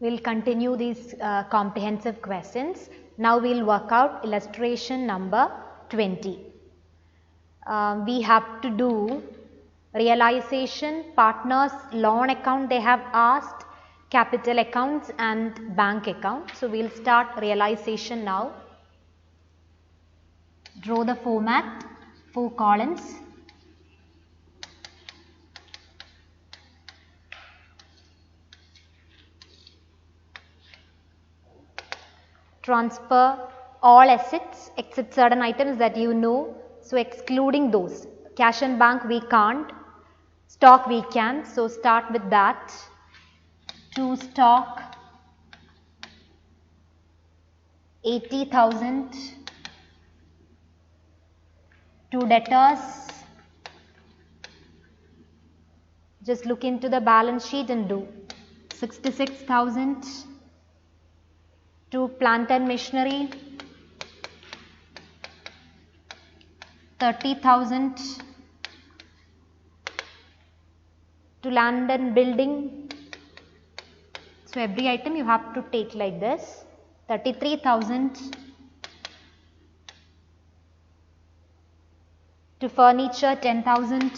We'll continue these comprehensive questions. Now we'll work out illustration number 20. We have to do realization, partners, loan account they have asked, capital accounts and bank account. So we'll start realization now. Draw the format, 4 columns. Transfer all assets except certain items that you know. So excluding those. Cash and bank we can't. Stock we can. So start with that. To stock 80,000. To debtors. Just look into the balance sheet and do 66,000. To plant and machinery 30,000. To land and building. So every item you have to take like this. 33,000. To furniture 10,000.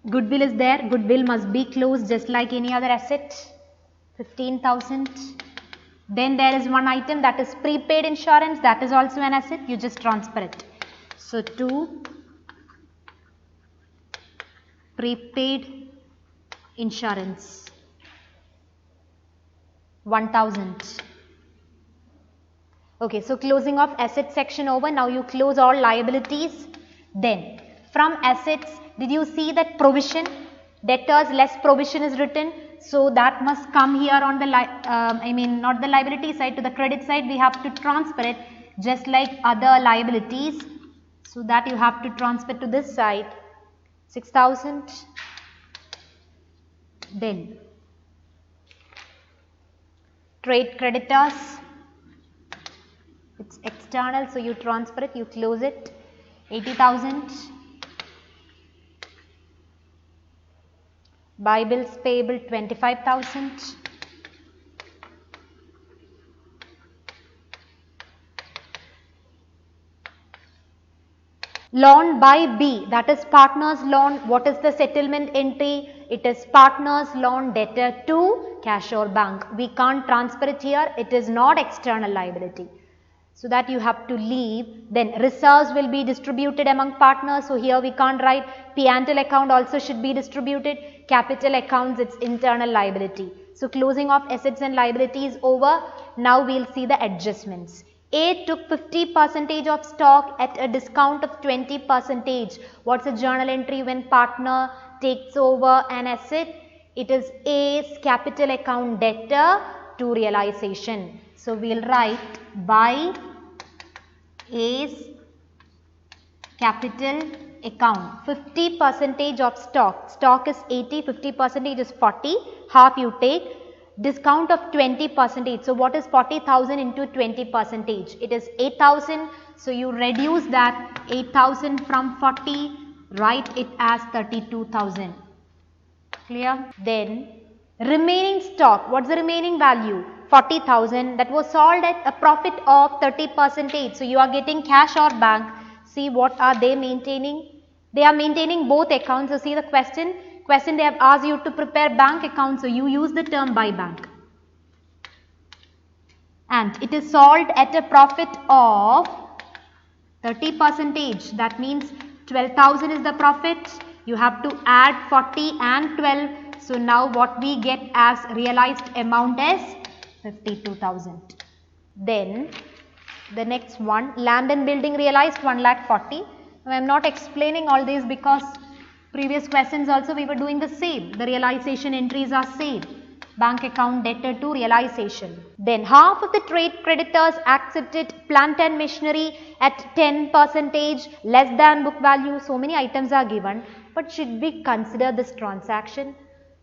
Goodwill is there. Goodwill must be closed just like any other asset. 15,000. Then there is one item that is prepaid insurance. That is also an asset. You just transfer it. So to prepaid insurance 1,000. Okay, so closing of asset section over. Now you close all liabilities. Then from assets, did you see that provision? Debtors less provision is written. So that must come here on the, not the liability side, to the credit side. We have to transfer it just like other liabilities. So that you have to transfer to this side. 6,000. Then trade creditors. It's external, so you transfer it, you close it. 80,000. Buy bills payable 25,000. Loan by B, that is partners loan. What is the settlement entry? It is partners loan debtor to cash or bank. We can't transfer it here. It is not external liability. So that you have to leave. Then reserves will be distributed among partners. So here we can't write. P&L account also should be distributed. Capital accounts, it's internal liability. So closing of assets and liabilities over. Now we'll see the adjustments. A took 50% of stock at a discount of 20%. What's a journal entry when partner takes over an asset? It is A's capital account debtor to realization. So we'll write by A's capital account. 50% of stock. Stock is 80, 50% is 40. Half you take. Discount of 20%. So what is 40,000 into 20%? It is 8,000. So you reduce that 8,000 from 40. Write it as 32,000. Clear? Then remaining stock. What's the remaining value? 40,000. That was sold at a profit of 30%. So you are getting cash or bank. See what are they maintaining? They are maintaining both accounts. So see the question. They have asked you to prepare bank account. So you use the term by bank. And it is sold at a profit of 30%. That means 12,000 is the profit. You have to add 40 and 12. So now what we get as realized amount is 52,000. Then the next one, land and building realized 1,40,000. Now I am not explaining all these because previous questions also we were doing the same. The realization entries are same. Bank account debtor to realization. Then half of the trade creditors accepted plant and machinery at 10% less than book value. So many items are given. But should we consider this transaction?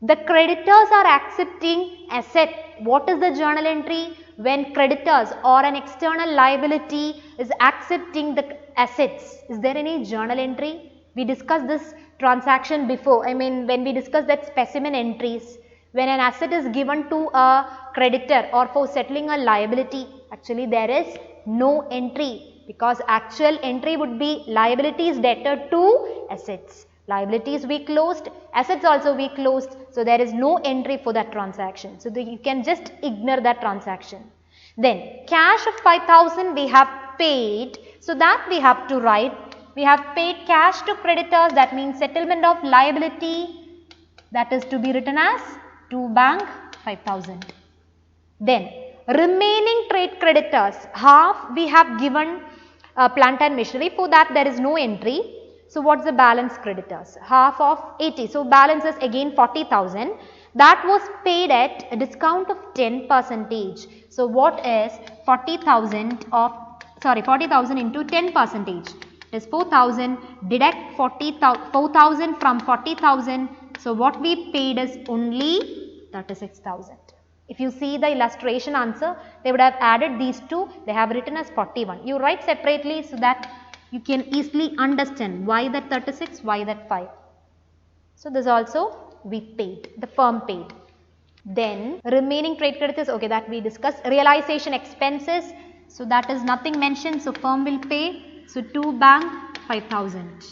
The creditors are accepting asset. What is the journal entry? When creditors or an external liability is accepting the assets. Is there any journal entry? We discussed this transaction before. When we discussed that specimen entries. When an asset is given to a creditor or for settling a liability, actually there is no entry, because actual entry would be liabilities debtor to assets. Liabilities we closed, assets also we closed, so there is no entry for that transaction. So you can just ignore that transaction. Then cash of 5,000 we have paid, so that we have to write. We have paid cash to creditors, that means settlement of liability, that is to be written as to bank 5,000. Then remaining trade creditors, half we have given plant and machinery, for that there is no entry. So what's the balance creditors? Half of 80. So balance is again 40,000. That was paid at a discount of 10%. So what is 40,000 into 10%? It is 4,000. Deduct 4,000 from 40,000. So what we paid is only 36,000. If you see the illustration answer, they would have added these two. They have written as 41. You write separately so that you can easily understand why that 36, why that 5. So this also we paid, the firm paid. Then remaining trade creditors, okay, that we discussed. Realization expenses, so that is nothing mentioned, so firm will pay. So to bank 5,000.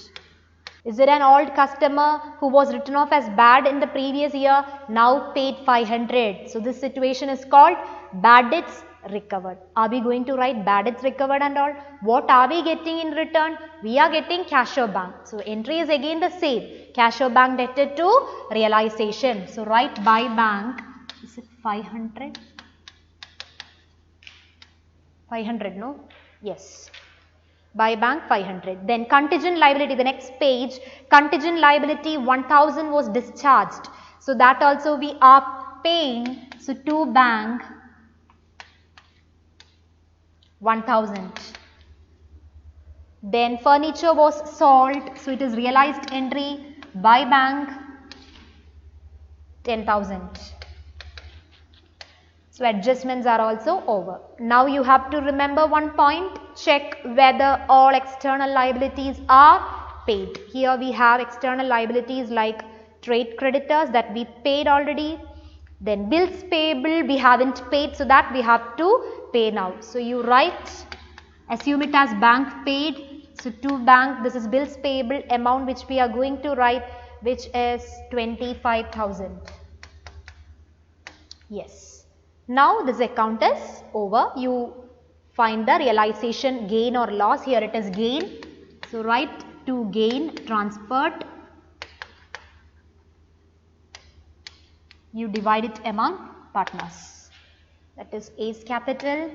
Is it an old customer who was written off as bad in the previous year, now paid 500? So this situation is called bad debts recovered. Are we going to write bad debts recovered and all? What are we getting in return? We are getting cash or bank. So entry is again the same. Cash or bank debtor to realization. So write by bank. Is it 500? 500, no? Yes. By bank 500. Then contingent liability, the next page. Contingent liability 1,000 was discharged. So that also we are paying. So to bank 1,000. Then furniture was sold, so it is realized entry by bank 10,000. So adjustments are also over. Now you have to remember one point, check whether all external liabilities are paid. Here we have external liabilities like trade creditors that we paid already. Then bills payable we haven't paid, so that we have to pay now. So you write, assume it as bank paid. So to bank, this is bills payable amount which we are going to write, which is 25,000. Yes. Now this account is over. You find the realization gain or loss. Here it is gain. So write to gain transferred. You divide it among partners. That is A's capital,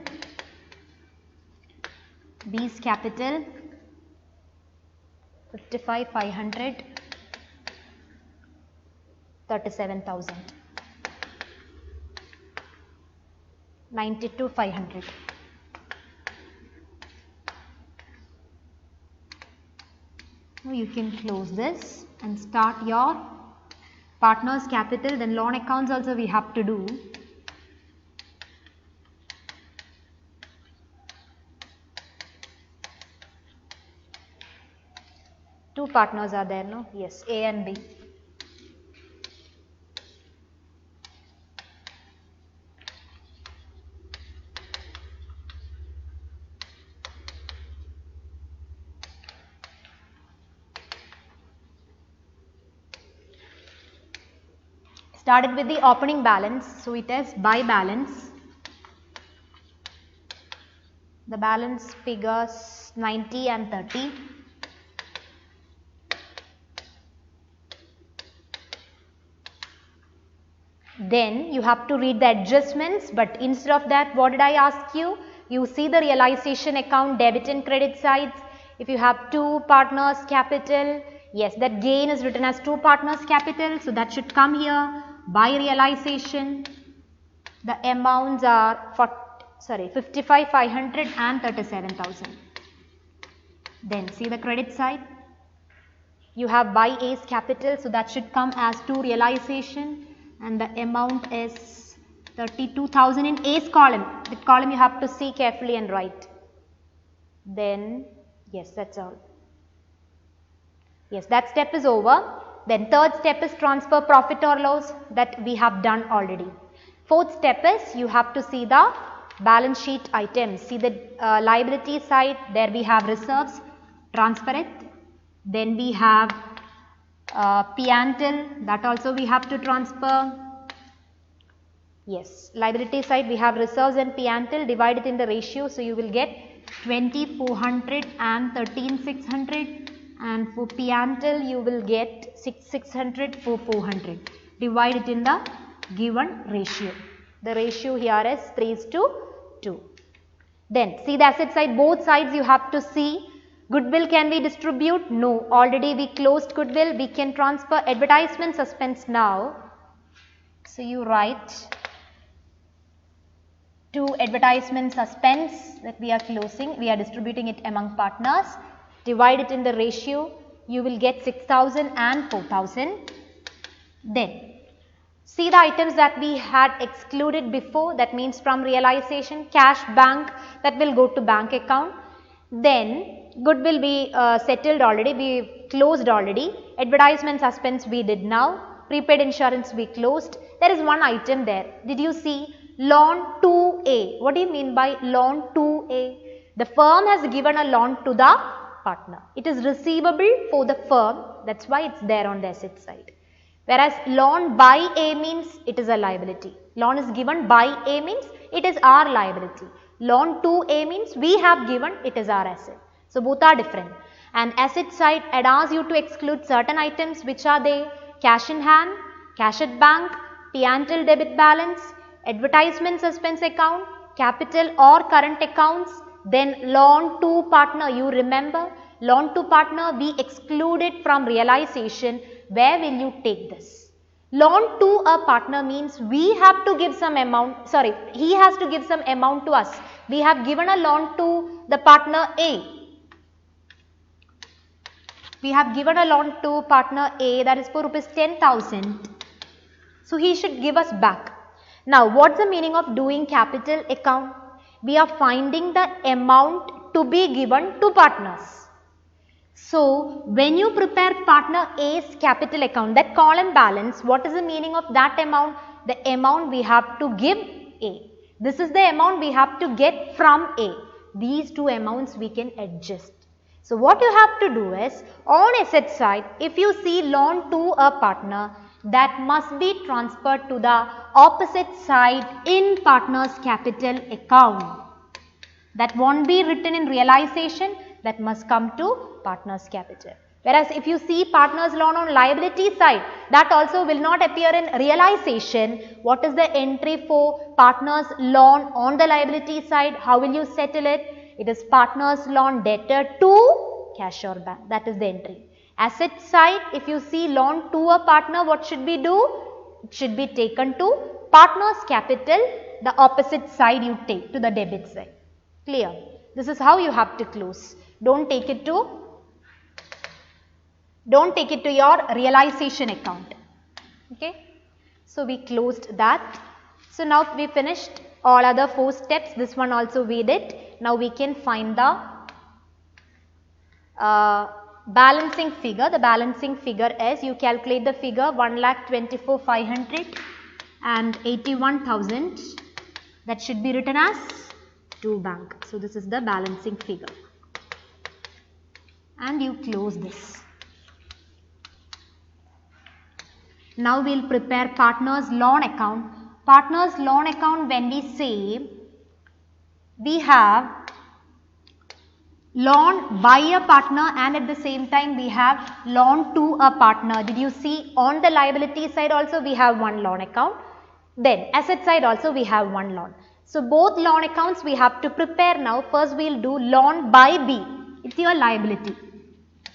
B's capital, 55,500, 37,000, 92,500. Now you can close this and start your partners capital. Then loan accounts also we have to do. Two partners are there, no? Yes, A and B. Started with the opening balance, so it is by balance. The balance figures 90 and 30. Then you have to read the adjustments, but instead of that, what did I ask you? You see the realization account debit and credit sides. If you have two partners capital, yes, that gain is written as two partners capital, so that should come here. By realization, the amounts are 55,500 and 37,000. Then see the credit side. You have by A's capital, so that should come as two realization. and the amount is 32,000 in A's column. The column you have to see carefully and write. Then, yes, that's all. Yes, that step is over. Then third step is transfer profit or loss, that we have done already. Fourth step is you have to see the balance sheet items. See the liability side, there we have reserves, transfer it. Then we have P&L, that also we have to transfer. Yes, liability side we have reserves and P&L, divide it in the ratio. So you will get 20,400 and 13,600, and for P&L you will get 6,600 for 400. Divide it in the given ratio. The ratio here is 3:2. Then see the asset side, both sides you have to see. Goodwill can we distribute? No, already we closed goodwill. We can transfer advertisement suspense now. So you write to advertisement suspense that we are closing, we are distributing it among partners. Divide it in the ratio, you will get 6,000 and 4,000. Then see the items that we had excluded before, that means from realization, cash, bank, that will go to bank account. Then goodwill we settled already, we closed already. Advertisement suspense we did now. Prepaid insurance we closed. There is one item there. Did you see? Loan to A. What do you mean by loan to A? The firm has given a loan to the partner. It is receivable for the firm. That's why it's there on the asset side. Whereas loan by A means it is a liability. Loan is given by A means it is our liability. Loan to A means we have given, it is our asset. So both are different. And asset side allows you to exclude certain items, which are they? Cash in hand, cash at bank, P&L debit balance, advertisement suspense account, capital or current accounts. Then loan to partner, you remember, loan to partner we excluded from realization. Where will you take this? Loan to a partner means we have to give some amount, sorry, he has to give some amount to us. We have given a loan to the partner A. We have given a loan to partner A, that is for rupees 10,000. So he should give us back. Now what's the meaning of doing capital account? We are finding the amount to be given to partners. So when you prepare partner A's capital account, that column balance, what is the meaning of that amount? The amount we have to give A. This is the amount we have to get from A. These two amounts we can adjust. So what you have to do is, on asset side, if you see loan to a partner, that must be transferred to the opposite side in partner's capital account. That won't be written in realization, that must come to partner's capital. Whereas if you see partner's loan on liability side, that also will not appear in realization. What is the entry for partner's loan on the liability side? How will you settle it? It is partner's loan debtor to cash or bank. That is the entry. Asset side, if you see loan to a partner, what should we do? It should be taken to partner's capital, the opposite side you take, to the debit side. Clear? This is how you have to close. Don't take it to your realization account. Okay? So we closed that. So now we finished all other 4 steps. This one also we did. Now we can find the balancing figure. The balancing figure is, you calculate the figure 1,24,500 and 81,000. That should be written as to bank. So this is the balancing figure. And you close this. Now we will prepare partner's loan account. Partner's loan account, when we say, we have loan by a partner and at the same time we have loan to a partner. Did you see on the liability side also we have one loan account. Then asset side also we have one loan. So both loan accounts we have to prepare now. First we will do loan by B. It's your liability.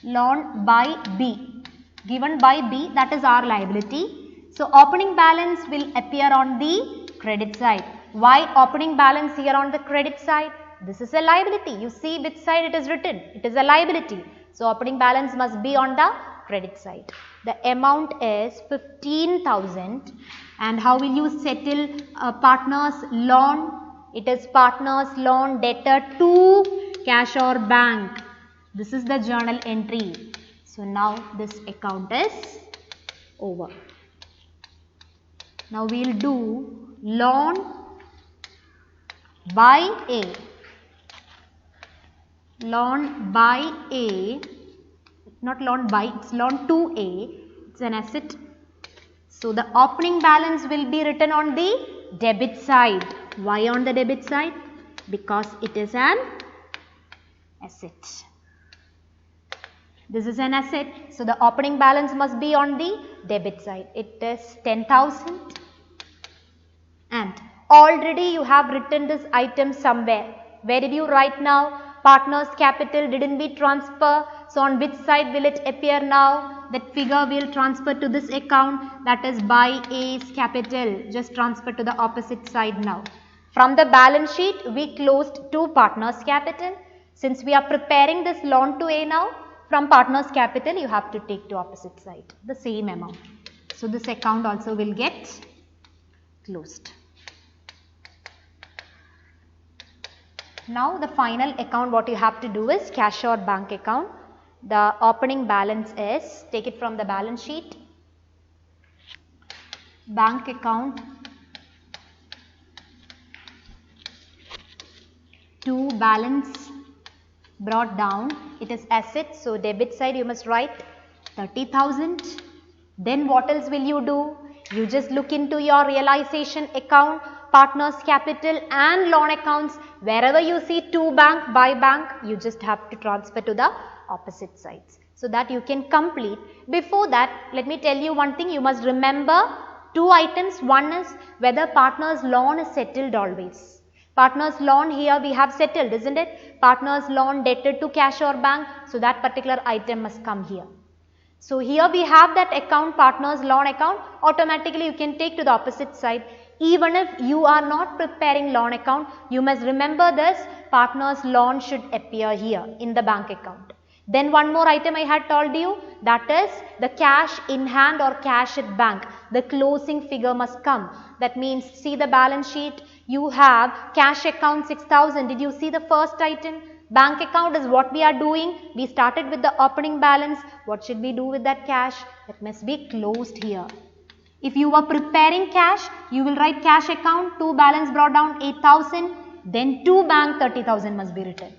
Loan by B. Given by B, that is our liability. So opening balance will appear on the credit side. Why opening balance here on the credit side? This is a liability. You see which side it is written. It is a liability. So opening balance must be on the credit side. The amount is 15,000 And how will you settle partner's loan? It is partner's loan debtor to cash or bank. This is the journal entry. So now this account is over. Now we will do loan by A. Loan by A, not loan by, it's loan to A. It's an asset. So the opening balance will be written on the debit side. Why on the debit side? Because it is an asset. This is an asset. So the opening balance must be on the debit side. It is 10,000. And already you have written this item somewhere. Where did you write now? Partner's capital didn't be transfer. So on which side will it appear now? That figure will transfer to this account, that is by A's capital. Just transfer to the opposite side now. From the balance sheet, we closed to partner's capital. Since we are preparing this loan to A now, from partner's capital you have to take to opposite side, the same amount. So this account also will get closed. Now the final account what you have to do is cash or bank account. The opening balance is, take it from the balance sheet, bank account to balance brought down. It is asset, so debit side you must write 30,000. Then what else will you do? You just look into your realization account, partner's capital and loan accounts. Wherever you see to bank, by bank, you just have to transfer to the opposite sides so that you can complete. Before that, let me tell you one thing. You must remember two items. One is whether partner's loan is settled always. Partner's loan here we have settled, isn't it? Partner's loan debtor to cash or bank. So that particular item must come here. So here we have that account, partner's loan account. Automatically you can take to the opposite side. Even if you are not preparing loan account, you must remember this, partner's loan should appear here in the bank account. Then one more item I had told you, that is the cash in hand or cash at bank. The closing figure must come. That means, see the balance sheet, you have cash account 6,000. Did you see the first item? Bank account is what we are doing. We started with the opening balance. What should we do with that cash? That must be closed here. If you are preparing cash, you will write cash account to balance brought down 8,000. Then to bank 30,000 must be written.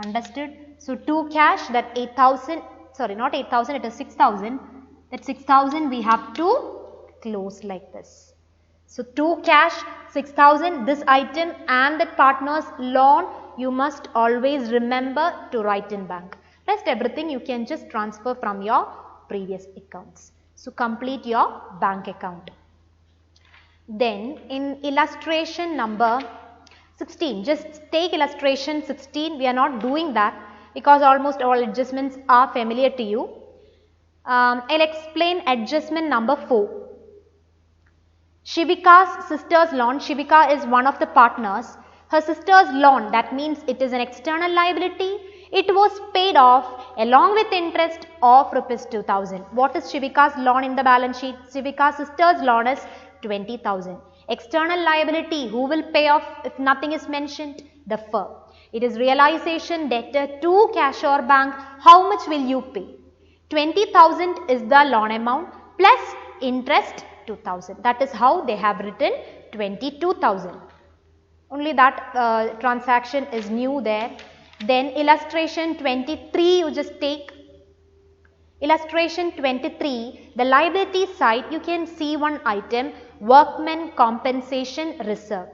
Understood? So to cash, that 8,000, sorry not 8,000, it is 6,000. That 6,000 we have to close like this. So to cash 6,000, this item and that partner's loan you must always remember to write in bank. Rest everything you can just transfer from your previous accounts. So complete your bank account. Then in illustration number 16, just take illustration 16. We are not doing that because almost all adjustments are familiar to you. I'll explain adjustment number 4. Shivika's sister's loan. Shivika is one of the partners. Her sister's loan, that means it is an external liability. It was paid off along with interest of rupees 2,000. What is Shivika's loan in the balance sheet? Shivika's sister's loan is 20,000. External liability, who will pay off if nothing is mentioned? The firm. It is realization debtor to cash or bank. How much will you pay? 20,000 is the loan amount plus interest 2,000. That is how they have written 22,000. Only that transaction is new there. Then illustration 23 you just take. Illustration 23, the liability side you can see one item, Workmen Compensation Reserve.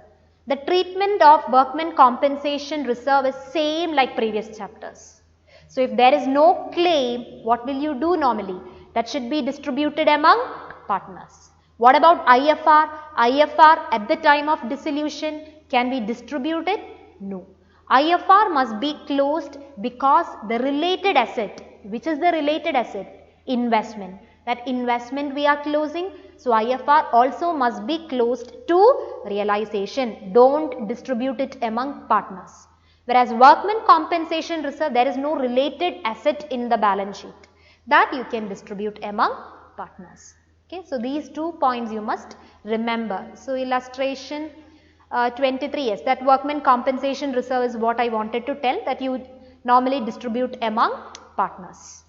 The treatment of Workmen Compensation Reserve is same like previous chapters. So if there is no claim, what will you do normally? That should be distributed among partners. What about IFR? IFR at the time of dissolution, can we distribute it? No. IFR must be closed because the related asset, which is the related asset? Investment. That investment we are closing. So IFR also must be closed to realization. Don't distribute it among partners. Whereas Workmen Compensation Reserve, there is no related asset in the balance sheet. That you can distribute among partners. Okay, so these 2 points you must remember. So illustration 23, yes, that workmen compensation reserve is what I wanted to tell, that you normally distribute among partners.